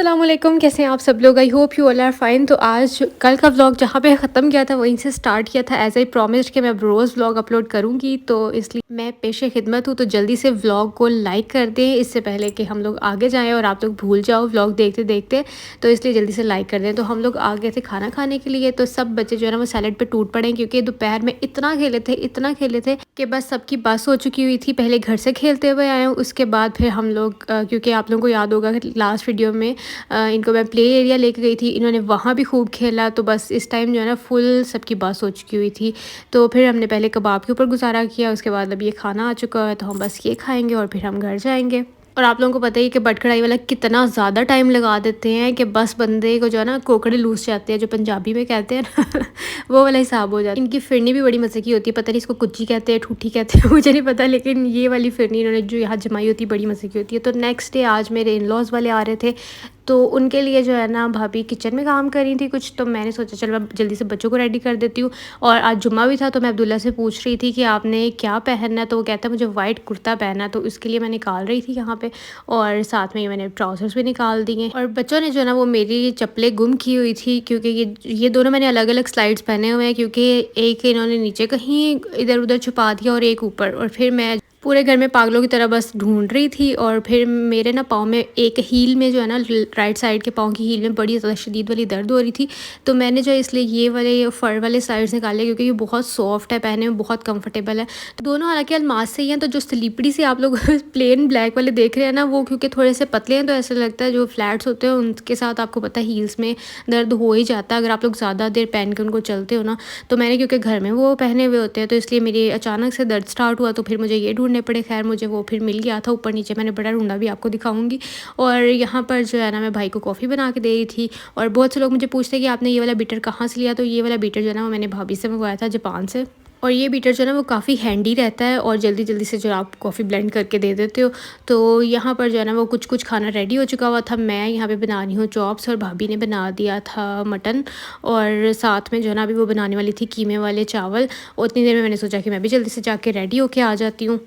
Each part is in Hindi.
अस्सलामुअलैकुम, कैसे हैं आप सब लोग। I hope you all are fine. तो आज कल का व्लॉग जहाँ पे ख़त्म किया था वहीं से स्टार्ट किया था। एज आई प्रॉमिस्ड कि मैं अब रोज़ व्लॉग अपलोड करूँगी, तो इसलिए मैं पेशे खिदमत हूँ। तो जल्दी से व्लॉग को लाइक कर दें इससे पहले कि हम लोग आगे जाएँ और आप लोग भूल जाओ व्लॉग देखते देखते। तो इसलिए जल्दी से लाइक कर दें। तो हम लोग आ गए थे खाना खाने के लिए। तो सब बच्चे जो है ना वो सैलेड पर टूट पड़े, क्योंकि दोपहर में इतना खेले थे कि बस सबकी बस हो चुकी हुई थी। पहले घर से खेलते हुए आए, उसके बाद फिर हम लोग क्योंकि आप लोगों को याद होगा कि लास्ट वीडियो में इनको मैं प्ले एरिया लेके गई थी, इन्होंने वहाँ भी खूब खेला। तो बस इस टाइम जो है ना फुल सबकी बस हो चुकी हुई थी। तो फिर हमने पहले कबाब के ऊपर गुजारा किया, उसके बाद अब ये खाना आ चुका है तो हम बस ये खाएंगे और फिर हम घर जाएंगे। और आप लोगों को पता ही है कि बट कढ़ाई वाला कितना ज़्यादा टाइम लगा देते हैं कि बस बंदे को जो है ना कोकड़े लूस जाते हैं, जो पंजाबी में कहते हैं ना वो वाला हिसाब हो जाता है। इनकी फिरनी भी बड़ी मज़े की होती है, पता नहीं इसको कुच्ची कहते हैं ठूठी कहते हैं मुझे नहीं पता, लेकिन ये वाली फिरनी इन्होंने जो यहाँ जमाई होती है बड़ी मज़े की होती है। तो नेक्स्ट डे आज मेरे इन लॉज़ वाले आ रहे थे, तो उनके लिए जो है ना भाभी किचन में काम कर रही थी कुछ। तो मैंने सोचा चल मैं जल्दी से बच्चों को रेडी कर देती हूँ। और आज जुम्मा भी था, तो मैं अब्दुल्ला से पूछ रही थी कि आपने क्या पहनना है। तो वो कहता है मुझे वाइट कुर्ता पहनना है, तो उसके लिए मैं निकाल रही थी यहाँ पे। और साथ में मैंने ट्राउज़र्स भी निकाल दिए। और बच्चों ने जो है ना वो मेरी चप्पलें गुम की हुई थी, क्योंकि ये दोनों मैंने अलग अलग स्लाइड्स पहने हुए हैं, क्योंकि एक इन्होंने नीचे कहीं इधर उधर छुपा दिया और एक ऊपर। और फिर मैं पूरे घर में पागलों की तरह बस ढूंढ रही थी। और फिर मेरे ना पाँव में एक हील में जो है ना राइट साइड के पाँव की हील में बड़ी ज़्यादा शदीद वाली दर्द हो रही थी। तो मैंने जो इसलिए ये वाले फर वाले साइड्स निकाले, क्योंकि ये बहुत सॉफ्ट है, पहने में बहुत कंफर्टेबल है। तो दोनों हालांकि अलमास से ही हैं। तो जो स्लीपरी से आप लोग प्लेन ब्लैक वाले देख रहे हैं ना, वो क्योंकि थोड़े से पतले हैं, तो ऐसा लगता है जो फ्लैट्स होते हैं उनके साथ आपको पता है हील्स में दर्द हो ही जाता है अगर आप लोग ज़्यादा देर पहन के उनको चलते हो ना। तो मैंने क्योंकि घर में वो पहने हुए होते हैं, तो इसलिए मेरी अचानक से दर्द स्टार्ट हुआ, तो फिर मुझे ये ढूंढने पड़े। खैर मुझे वो फिर मिल गया था ऊपर नीचे, मैंने बड़ा ढूंढा भी, आपको दिखाऊंगी। और यहाँ पर जो है ना मैं भाई को कॉफ़ी बना के दे रही थी। और बहुत से लोग मुझे पूछते हैं कि आपने ये वाला बीटर कहाँ से लिया। तो ये वाला बीटर जो है ना वो मैंने भाभी से मंगवाया था जापान से। और ये बीटर जो है ना वो काफ़ी हैंडी रहता है, और जल्दी जल्दी से जो आप कॉफ़ी ब्लेंड करके दे देते हो। तो यहाँ पर जो है ना वो कुछ खाना रेडी हो चुका हुआ था। मैं यहाँ पे बना रही हूँ चॉप्स, और भाभी ने बना दिया था मटन। और साथ में जो है ना अभी वो बनाने वाली थी कीमे वाले चावल। उतनी देर में मैंने सोचा कि मैं भी जल्दी से जाके रेडी होके आ जाती हूँ।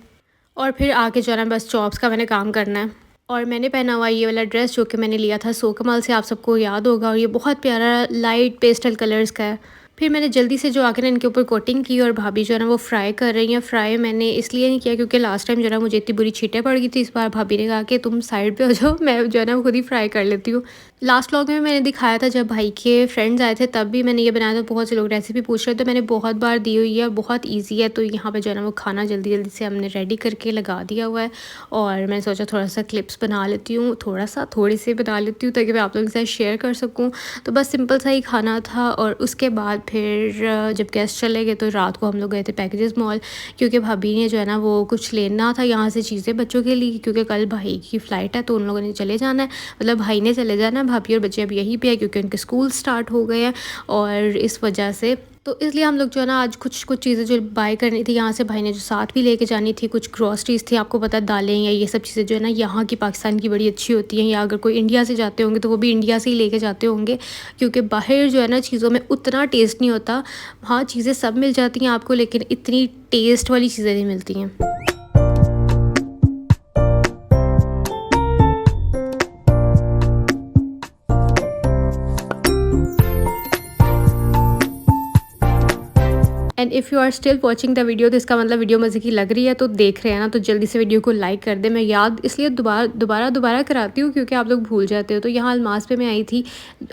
और फिर आके जो है ना बस चॉप्स का मैंने काम करना है। और मैंने पहना हुआ ये वाला ड्रेस जो कि मैंने लिया था सो कमाल से, आप सबको याद होगा। और ये बहुत प्यारा लाइट पेस्टल कलर्स का है। फिर मैंने जल्दी से जो आके ना इनके ऊपर कोटिंग की, और भाभी जो है ना वो फ्राई कर रही हैं। फ्राई मैंने इसलिए नहीं किया क्योंकि लास्ट टाइम जो है ना मुझे इतनी बुरी छींटें पड़ गई थी। इस बार भाभी ने कहा कि तुम साइड पे हो जाओ, मैं जो है ना वो खुद ही फ्राई कर लेती हूँ। लास्ट व्लॉग में मैंने दिखाया था जब भाई के फ्रेंड्स आए थे, तब भी मैंने ये बनाया था। बहुत से लोग रेसिपी पूछ रहे थे, तो मैंने बहुत बार दी हुई है और बहुत ईजी है। तो यहाँ पे जो है ना वो खाना जल्दी जल्दी से हमने रेडी करके लगा दिया हुआ है। और मैंने सोचा थोड़ा सा क्लिप्स बना लेती हूँ, थोड़ी सी बना लेती हूँ ताकि मैं आप लोगों के साथ शेयर कर सकूँ। तो बस सिंपल सा ही खाना था। और उसके बाद फिर जब गेस्ट चले गए तो रात को हम लोग गए थे पैकेजेस मॉल, क्योंकि भाभी ने जो है ना वो कुछ लेना था यहाँ से चीज़ें बच्चों के लिए, क्योंकि कल भाई की फ़्लाइट है तो उन लोगों ने चले जाना है, मतलब भाई ने चले जाना है। भाभी और बच्चे अब यहीं पे है क्योंकि उनके स्कूल स्टार्ट हो गए हैं, और इस वजह से तो इसलिए हम लोग जो है ना आज कुछ चीज़ें जो बाय करनी थी यहाँ से, भाई ने जो साथ भी लेके जानी थी, कुछ ग्रॉसरीज थी। आपको पता है दालें या ये सब चीज़ें जो है ना यहाँ की पाकिस्तान की बड़ी अच्छी होती हैं, या अगर कोई इंडिया से जाते होंगे तो वो भी इंडिया से ही लेके जाते होंगे, क्योंकि बाहर जो है ना चीज़ों में उतना टेस्ट नहीं होता। हाँ चीज़ें सब मिल जाती हैं आपको, लेकिन इतनी टेस्ट वाली चीज़ें नहीं मिलती हैं। And if you are still watching the video, तो इसका मतलब वीडियो मज़े की लग रही है, तो देख रहे हैं ना, तो जल्दी से वीडियो को लाइक कर दे। मैं याद इसलिए दोबारा कराती हूँ क्योंकि आप लोग भूल जाते हो। तो यहाँ अलमास पे मैं आई थी,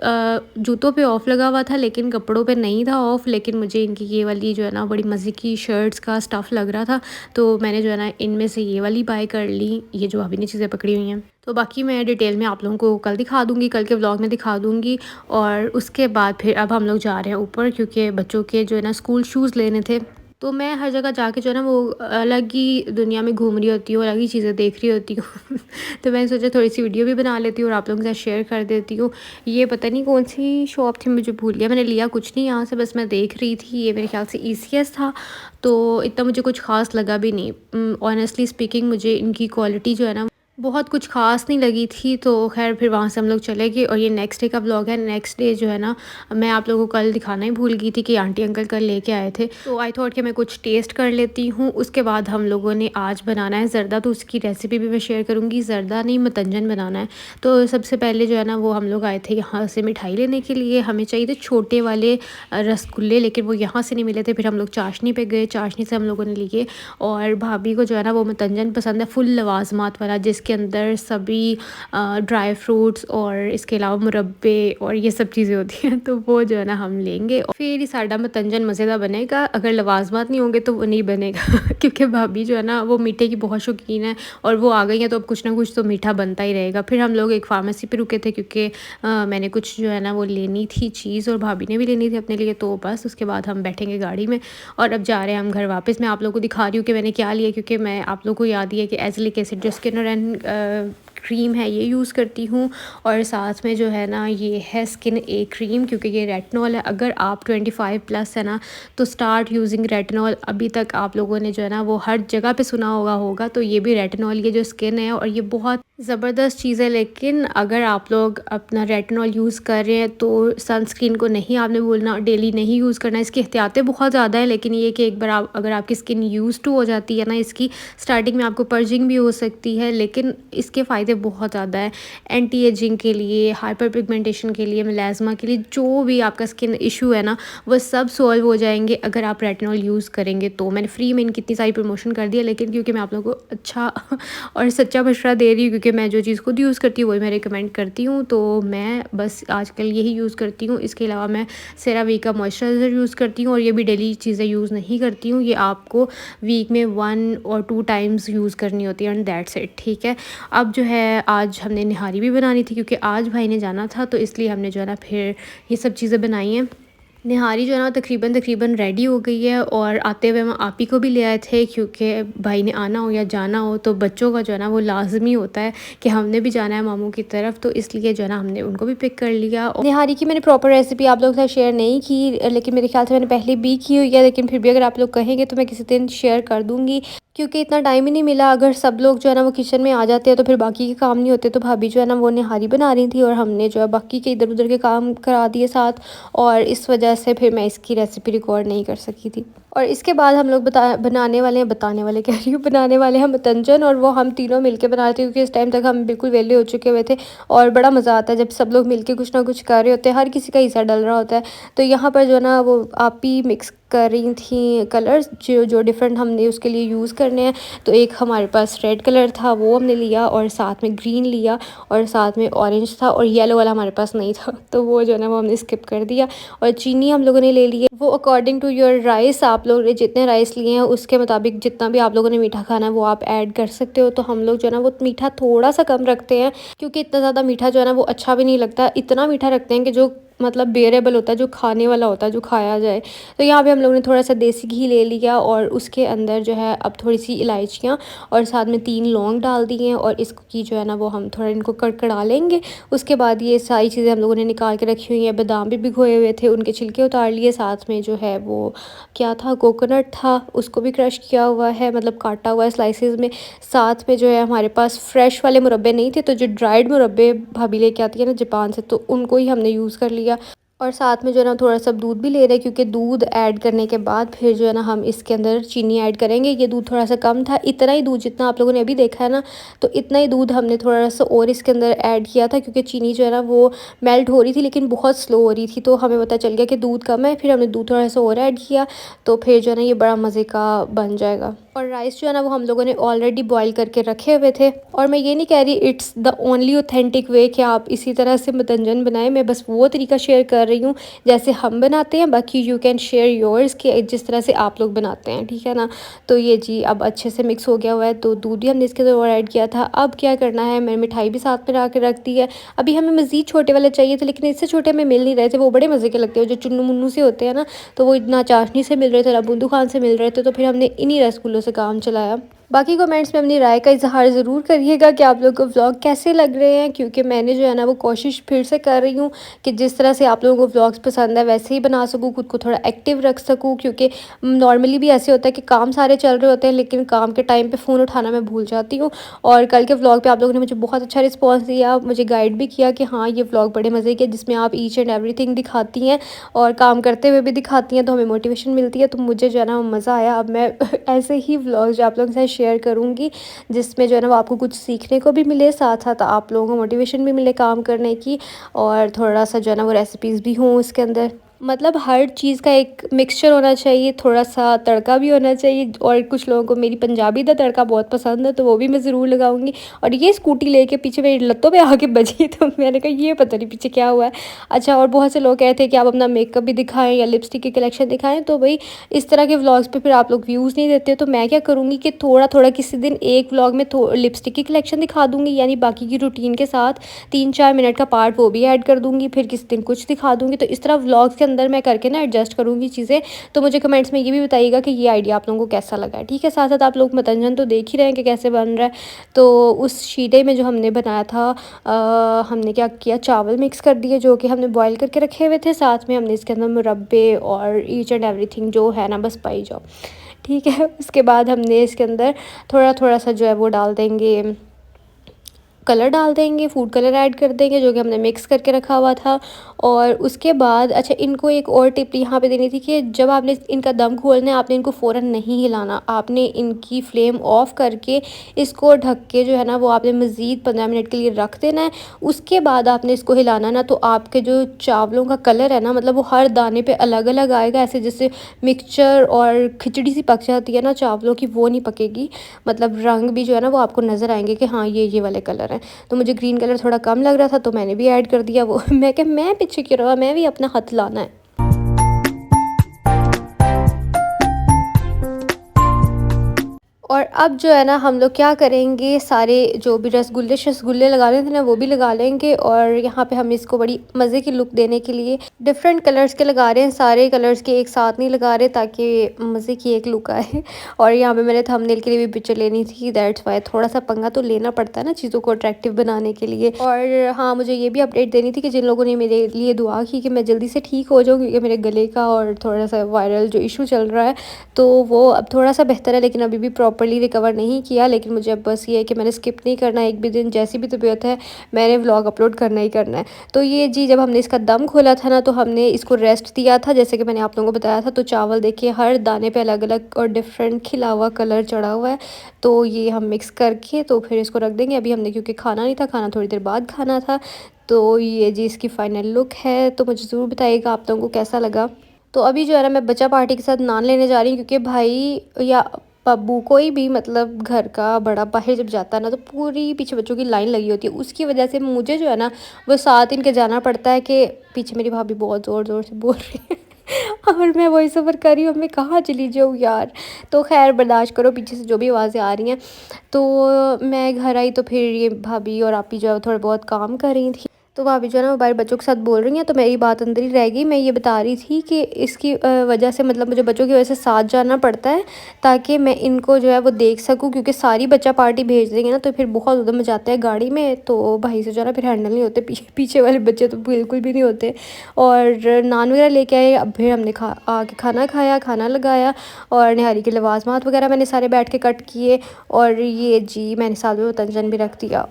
जूतों पे ऑफ़ लगा हुआ था लेकिन कपड़ों पे नहीं था ऑफ़। लेकिन मुझे इनकी ये वाली जो है ना बड़ी मज़े की शर्ट्स का स्टफ़ लग रहा था, तो मैंने जो है ना इनमें से ये वाली बाय कर ली, ये जो अभी ने चीज़ें पकड़ी हुई हैं। तो बाकी मैं डिटेल में आप लोगों को कल दिखा दूँगी, कल के व्लॉग में दिखा दूँगी। और उसके बाद फिर अब हम लोग जा रहे हैं ऊपर, क्योंकि बच्चों के जो है ना स्कूल शूज़ लेने थे। तो मैं हर जगह जाके जो है ना वो अलग ही दुनिया में घूम रही होती हूँ, अलग ही चीज़ें देख रही होती हूँ तो मैंने सोचा थोड़ी सी वीडियो भी बना लेती हूँ और आप लोगों के साथ शेयर कर देती हूँ। ये पता नहीं कौन सी शॉप थी, मुझे भूल गया। मैंने लिया कुछ नहीं यहाँ से, बस मैं देख रही थी। ये मेरे ख्याल से ECS था, तो इतना मुझे कुछ ख़ास लगा भी नहीं। ऑनेस्टली स्पीकिंग मुझे इनकी क्वालिटी जो है ना बहुत कुछ ख़ास नहीं लगी थी, तो ख़ैर फिर वहाँ से हम लोग चले गए और ये नेक्स्ट डे का व्लॉग है। नेक्स्ट डे जो है ना, मैं आप लोगों को कल दिखाना ही भूल गई थी कि आंटी अंकल कल लेके आए थे। तो आई थॉट कि मैं कुछ टेस्ट कर लेती हूँ। उसके बाद हम लोगों ने आज बनाना है ज़र्दा, तो उसकी रेसिपी भी मैं शेयर करूँगी। ज़र्दा नहीं, मतंजन बनाना है। तो सबसे पहले जो है ना, वो हम लोग आए थे यहाँ से मिठाई लेने के लिए। हमें चाहिए थे छोटे वाले रसगुल्ले, लेकिन वो यहाँ से नहीं मिले थे। फिर हम लोग चाशनी पे गए, चाशनी से हम लोगों ने लिए। और भाभी को जो है ना, वो मतंजन पसंद है फुल लवाजमात वाला, जिसके अंदर सभी ड्राई फ्रूट्स और इसके अलावा मुरब्बे और ये सब चीज़ें होती हैं। तो वो जो है ना हम लेंगे और फिर ही साडा मतंजन मज़ेदार बनेगा। अगर लवाजमात नहीं होंगे तो वो नहीं बनेगा क्योंकि भाभी जो है ना, वो मीठे की बहुत शौकीन है और वो आ गई हैं, तो अब कुछ ना कुछ तो मीठा बनता ही रहेगा। फिर हम लोग एक फार्मेसी पे रुके थे, क्योंकि मैंने कुछ जो है ना वो लेनी थी चीज़, और भाभी ने भी लेनी थी अपने लिए। तो बस उसके बाद हम बैठेंगे गाड़ी में और अब जा रहे हैं हम घर वापस। मैं आप लोगों को दिखा रही हूँ कि मैंने क्या लिया, क्योंकि मैं आप लोगों को याद ही है कि एसिलिक एसिड जो स्किन एंड क्रीम है ये यूज़ करती हूँ। और साथ में जो है ना, ये है स्किन ए क्रीम, क्योंकि ये रेटिनॉल है। अगर आप 25 प्लस है ना, तो स्टार्ट यूजिंग रेटिनॉल। अभी तक आप लोगों ने जो है ना, वो हर जगह पे सुना होगा। तो ये भी रेटिनॉल, ये जो स्किन है, और ये बहुत ज़बरदस्त चीज़ है। लेकिन अगर आप लोग अपना रेटिनॉल यूज़ कर रहे हैं, तो सनस्क्रीन को नहीं आपने भूलना, डेली नहीं यूज़ करना। इसकी एहतियातें बहुत ज़्यादा है, लेकिन ये कि एक बार अगर आपकी स्किन यूज़ टू हो जाती है ना इसकी, स्टार्टिंग में आपको पर्जिंग भी हो सकती है, लेकिन इसके फ़ायदे बहुत ज़्यादा है। एंटी एजिंग के लिए, हाइपर पिगमेंटेशन के लिए, मेलाज़्मा के लिए, जो भी आपका स्किन इशू है ना, वो सब सॉल्व हो जाएंगे अगर आप रेटिनॉल यूज़ करेंगे। तो मैंने फ्री में इनकी इतनी सारी प्रमोशन कर दिया, लेकिन क्योंकि मैं आप लोगों को अच्छा और सच्चा मशवरा दे रही हूँ, क्योंकि मैं जो चीज़ खुद यूज़ करती हूँ वही मैं रिकमेंड करती हूँ। तो मैं बस आजकल यही यूज़ करती हूँ। इसके अलावा मैं सेरावी का मॉइस्चराइज़र यूज़ करती हूँ, और ये भी डेली चीज़ें यूज़ नहीं करती हूँ। ये आपको वीक में 1 और 2 टाइम्स यूज़ करनी होती है, एंड दैट्स इट, ठीक है। अब जो है, आज हमने निहारी भी बनानी थी, क्योंकि आज भाई ने जाना था, तो इसलिए हमने जो है ना फिर ये सब चीज़ें बनाई हैं। निहारी जो है ना तकरीबन रेडी हो गई है, और आते हुए हम आप ही को भी ले आए थे, क्योंकि भाई ने आना हो या जाना हो, तो बच्चों का जो है ना वो लाजमी होता है कि हमने भी जाना है मामू की तरफ। तो इसलिए जो है ना, हमने उनको भी पिक कर लिया। और निहारी की मैंने प्रॉपर रेसिपी आप लोगों के साथ शेयर नहीं की, लेकिन मेरे ख्याल से मैंने पहले भी की हुई है, लेकिन फिर भी अगर आप लोग कहेंगे तो मैं किसी दिन शेयर कर दूँगी, क्योंकि इतना टाइम ही नहीं मिला। अगर सब लोग जो है ना वो किचन में आ जाते हैं, तो फिर बाकी के काम नहीं होते। तो भाभी जो है ना, वो निहारी बना रही थी, और हमने जो है बाकी के इधर उधर के काम करा दिए साथ, और इस वजह से फिर मैं इसकी रेसिपी रिकॉर्ड नहीं कर सकी थी। और इसके बाद हम लोग बनाने वाले हैं, बताने वाले कह रही हूँ, बनाने वाले हैं मतंजन, और वो हम तीनों मिलके बना रहे थे, क्योंकि इस टाइम तक हम बिल्कुल वेले हो चुके हुए थे। और बड़ा मज़ा आता है जब सब लोग मिलके कुछ ना कुछ कर रहे होते हैं, हर किसी का हिस्सा डल रहा होता है। तो यहाँ पर जो है ना, वो आप ही मिक्स कर रही थी कलर्स जो जो डिफरेंट हमने उसके लिए यूज़ करने हैं। तो एक हमारे पास रेड कलर था, वो हमने लिया, और साथ में ग्रीन लिया, और साथ में ऑरेंज था, और येलो वाला हमारे पास नहीं था, तो वो जो है ना वो हमने स्किप कर दिया। और चीनी हम लोगों ने ले ली है, वो अकॉर्डिंग टू योर राइस, आप लोग ने जितने राइस लिए हैं उसके मुताबिक जितना भी आप लोगों ने मीठा खाना है वो आप ऐड कर सकते हो। तो हम लोग जो है ना वो मीठा थोड़ा सा कम रखते हैं, क्योंकि इतना ज़्यादा मीठा जो है ना वो अच्छा भी नहीं लगता। इतना मीठा रखते हैं कि जो मतलब बेरेबल होता है, जो खाने वाला होता है, जो खाया जाए। तो यहाँ पे हम लोगों ने थोड़ा सा देसी घी ले लिया, और उसके अंदर जो है अब थोड़ी सी इलायचियाँ, और साथ में 3 लौंग डाल दी हैं, और इसकी जो है ना वो हम थोड़ा इनको कड़कड़ा लेंगे। उसके बाद ये सारी चीज़ें हम लोगों ने निकाल के रखी हुई हैं। बादाम भी भिगोए हुए थे, उनके छिलके उतार लिए। साथ में जो है वो क्या था, कोकोनट था, उसको भी क्रश किया हुआ है, मतलब काटा हुआ है स्लाइसेस में। साथ में जो है हमारे पास फ्रेश वाले मुरब्बे नहीं थे, तो जो ड्राइड मुरब्बे भाभी लेके आती है ना जापान से, तो उनको ही हमने यूज़ कर लिया। और साथ में जो है ना थोड़ा सा दूध भी ले रहे हैं, क्योंकि दूध ऐड करने के बाद फिर जो है ना हम इसके अंदर चीनी ऐड करेंगे। ये दूध थोड़ा सा कम था, इतना ही दूध जितना आप लोगों ने अभी देखा है ना, तो इतना ही दूध हमने थोड़ा सा और इसके अंदर ऐड किया था, क्योंकि चीनी जो है ना वो मेल्ट हो रही थी, लेकिन बहुत स्लो हो रही थी। तो हमें पता चल गया कि दूध कम है, फिर हमने दूध थोड़ा सा और ऐड किया, तो फिर जो है ना ये बड़ा मज़े का बन जाएगा। और राइस जो है ना वो हम लोगों ने ऑलरेडी बॉईल करके रखे हुए थे। और मैं ये नहीं कह रही it's the only authentic way कि आप इसी तरह से मतंजन बनाएं, मैं बस वो तरीका शेयर कर रही हूँ जैसे हम बनाते हैं। बाकी यू कैन शेयर योर्स कि जिस तरह से आप लोग बनाते हैं, ठीक है ना। तो ये जी अब अच्छे से मिक्स हो गया हुआ है, तो दूध भी हमने इसके अंदर और ऐड किया था। अब क्या करना है, मैंने मिठाई भी साथ में ला के रख दी है। अभी हमें मज़ीद छोटे वाले चाहिए थे, लेकिन इससे छोटे हमें मिल नहीं रहे थे। वो बड़े मज़े के लगते हैं, जो चुन्नू मुन्नू से होते हैं ना, तो वो ना चाशनी से मिल रहे थे ना बूंदू खान से मिल रहे थे। तो फिर हमने इन्हीं रसगुल्लों से काम चलाया। बाकी कमेंट्स में अपनी राय का इज़हार ज़रूर करिएगा कि आप लोगों को व्लॉग कैसे लग रहे हैं, क्योंकि मैंने जो है ना वो कोशिश फिर से कर रही हूँ कि जिस तरह से आप लोगों को व्लॉग्स पसंद है वैसे ही बना सकूँ, खुद को थोड़ा एक्टिव रख सकूँ, क्योंकि नॉर्मली भी ऐसे होता है कि काम सारे चल रहे होते हैं लेकिन काम के टाइम पे फ़ोन उठाना मैं भूल जाती हूँ। और कल के व्लॉग पे आप लोगों ने मुझे बहुत अच्छा रिस्पॉन्स दिया, मुझे गाइड भी किया कि हाँ ये व्लॉग बड़े मज़े के, जिसमें आप ईच एंड एवरीथिंग दिखाती हैं और काम करते हुए भी दिखाती हैं, तो हमें मोटिवेशन मिलती है। तो मुझे जो है ना मज़ा आया। अब मैं ऐसे ही व्लॉग जो आप लोगों के साथ शेयर करूँगी, जिसमें जो है ना वो आपको कुछ सीखने को भी मिले, साथ साथ आप लोगों को मोटिवेशन भी मिले काम करने की, और थोड़ा सा जो है ना वो रेसिपीज़ भी हों उसके अंदर। मतलब हर चीज़ का एक मिक्सचर होना चाहिए, थोड़ा सा तड़का भी होना चाहिए। और कुछ लोगों को मेरी पंजाबी दा तड़का बहुत पसंद है, तो वो भी मैं ज़रूर लगाऊंगी। और ये स्कूटी लेके पीछे मेरी लत्तों पे आके बजी, तो मैंने कहा ये पता नहीं पीछे क्या हुआ है। अच्छा, और बहुत से लोग कहते हैं कि आप अपना मेकअप भी दिखाएं या लिपस्टिक की कलेक्शन दिखाएं, तो भाई इस तरह के व्लॉग्स पे फिर आप लोग व्यूज़ नहीं देते, तो मैं क्या करूँगी कि थोड़ा थोड़ा किसी दिन एक व्लॉग में लिपस्टिक की कलेक्शन दिखा दूँगी, यानी बाकी की रूटीन के साथ 3-4 मिनट का पार्ट वो भी ऐड कर दूँगी, फिर किसी दिन कुछ दिखा दूँगी। तो इस तरह व्लॉग्स के अंदर मैं करके ना एडजस्ट करूँगी चीज़ें। तो मुझे कमेंट्स में ये भी बताइएगा कि ये आइडिया आप लोगों को कैसा लगा है, ठीक है। साथ साथ आप लोग मतंजन तो देख ही रहे हैं कि कैसे बन रहा है। तो उस शीटे में जो हमने बनाया था, हमने क्या किया, चावल मिक्स कर दिए जो कि हमने बॉईल करके रखे हुए थे, साथ में हमने इसके अंदर मुरब्बे और ईच एंड एवरीथिंग जो है ना बस पाई जाओ, ठीक है। उसके बाद हमने इसके अंदर थोड़ा थोड़ा सा जो है वो डाल देंगे, कलर डाल देंगे, फूड कलर ऐड कर देंगे जो कि हमने मिक्स करके रखा हुआ था। और उसके बाद अच्छा, इनको एक और टिप यहाँ पे देनी थी कि जब आपने इनका दम खोलना है, आपने इनको फ़ौरन नहीं हिलाना, आपने इनकी फ्लेम ऑफ करके इसको ढक के जो है ना वो आपने मज़ीद 15 मिनट के लिए रख देना है। उसके बाद आपने इसको हिलाना ना, तो आपके जो चावलों का कलर है ना, मतलब वो हर दाने पे अलग अलग आएगा, ऐसे जैसे मिक्सचर और खिचड़ी सी पक जाती है ना चावलों की, वो नहीं पकेगी। मतलब रंग भी जो है ना वो आपको नज़र आएंगे कि हाँ ये वाले कलर हैं। तो मुझे ग्रीन कलर थोड़ा कम लग रहा था, तो मैंने भी ऐड कर दिया वो। मैं क्या, मैं पीछे क्यों रहा, मैं भी अपना हाथ लाना है। और अब जो है ना हम लोग क्या करेंगे, सारे जो भी रसगुल्ले शसगुल्ले लगा रहे थे ना वो भी लगा लेंगे। और यहाँ पे हम इसको बड़ी मज़े की लुक देने के लिए डिफरेंट कलर्स के लगा रहे हैं, सारे कलर्स के एक साथ नहीं लगा रहे ताकि मज़े की एक लुक आए। और यहाँ पे मैंने थंबनेल के लिए भी पिक्चर लेनी थी, दैट्स वाई थोड़ा सा पंगा तो लेना पड़ता है ना चीज़ों को अट्रैक्टिव बनाने के लिए। और हाँ, मुझे ये भी अपडेट देनी थी कि जिन लोगों ने मेरे लिए दुआ की कि मैं जल्दी से ठीक हो जाऊँ, क्योंकि मेरे गले का और थोड़ा सा वायरल जो इशू चल रहा है तो वो अब थोड़ा सा बेहतर है, लेकिन अभी भी प्रॉपर्ली रिकवर नहीं किया। लेकिन मुझे अब बस ये है कि मैंने स्किप नहीं करना है एक भी दिन, जैसी भी तबीयत है मैंने व्लॉग अपलोड करना ही करना है। तो ये जी, जब हमने इसका दम खोला था ना, तो हमने इसको रेस्ट दिया था जैसे कि मैंने आप लोगों को बताया था। तो चावल देखिए हर दाने पे अलग अलग और डिफरेंट खिला हुआ कलर चढ़ा हुआ है। तो ये हम मिक्स करके तो फिर इसको रख देंगे। अभी हमने क्योंकि खाना नहीं था, खाना थोड़ी देर बाद खाना था। तो ये जी इसकी फ़ाइनल लुक है। तो मुझे ज़रूर बताइएगा आप लोगों को कैसा लगा। तो अभी जो है ना मैं बच्चा पार्टी के साथ नान लेने जा रही हूँ, क्योंकि भाई या पब्बू कोई भी मतलब घर का बड़ा बाहर जब जाता है ना, तो पूरी पीछे बच्चों की लाइन लगी होती है। उसकी वजह से मुझे जो है ना वो साथ इनके जाना पड़ता है कि पीछे मेरी भाभी बहुत ज़ोर ज़ोर से बोल रही है। और मैं वही सफ़र कर रही हूँ, मैं कहाँ चली जाऊँ यार। तो खैर बर्दाश्त करो, पीछे से जो भी आवाज़ें आ रही हैं। तो मैं घर आई तो फिर ये भाभी और आपी जो है थोड़ा बहुत काम कर रही थी। तो भाभी जो है ना वो बाहर बच्चों के साथ बोल रही हैं, तो मेरी बात अंदर ही रह गई। मैं ये बता रही थी कि इसकी वजह से मतलब मुझे बच्चों की वजह से साथ जाना पड़ता है ताकि मैं इनको जो है वो देख सकूं, क्योंकि सारी बच्चा पार्टी भेज देंगे ना तो फिर बहुत उधम मचाते हैं गाड़ी में, तो भाई से जो है ना फिर हैंडल नहीं होते। पीछे वाले बच्चे तो बिल्कुल भी नहीं होते। और नान वगैरह लेके आए। अब फिर हमने आके खाना खाया, खाना लगाया और निहारी के लवाजमात वगैरह मैंने सारे बैठ के कट किए। और ये जी मैंने साथ में तंजन भी रख दिया।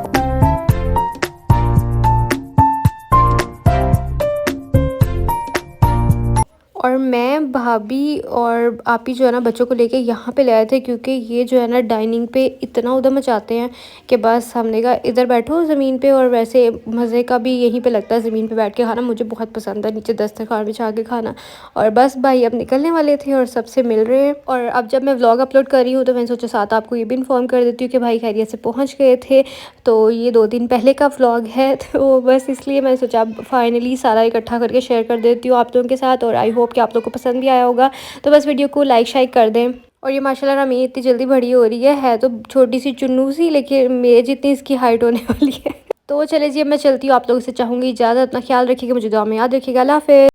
और मैं, भाभी और आपी जो है ना बच्चों को लेके यहाँ पे ले आए थे, क्योंकि ये जो है ना डाइनिंग पे इतना उधम मचाते हैं कि बस हमने कहा इधर बैठो ज़मीन पे। और वैसे मज़े का भी यहीं पे लगता है ज़मीन पे बैठ के खाना, मुझे बहुत पसंद है नीचे दस्तरखान बिछा के खाना। और बस भाई अब निकलने वाले थे और सबसे मिल रहे हैं। और अब जब मैं व्लॉग अपलोड कर रही हूँ तो मैंने सोचा साथ आपको ये भी इन्फॉर्म कर देती हूँ कि भाई खैरियत से पहुँच गए थे। तो ये 2 दिन पहले का व्लॉग है, तो बस इसलिए मैंने सोचा अब फाइनली सारा इकट्ठा करके शेयर कर देती हूँ आप लोगों के साथ। और आई होप कि आप लोग को पसंद भी आया होगा। तो बस वीडियो को लाइक शाइक कर दें। और ये माशाल्लाह रमीन इतनी जल्दी बड़ी हो रही है तो छोटी सी चुन्नू सी, लेकिन मेरे जितनी इसकी हाइट होने वाली है। तो चले जी अब मैं चलती हूँ, आप लोगों से चाहूँगी इजाज़त। अपना ख्याल रखिएगा, मुझे दुआ में याद रखिएगा। अल्लाह हाफ़िज़।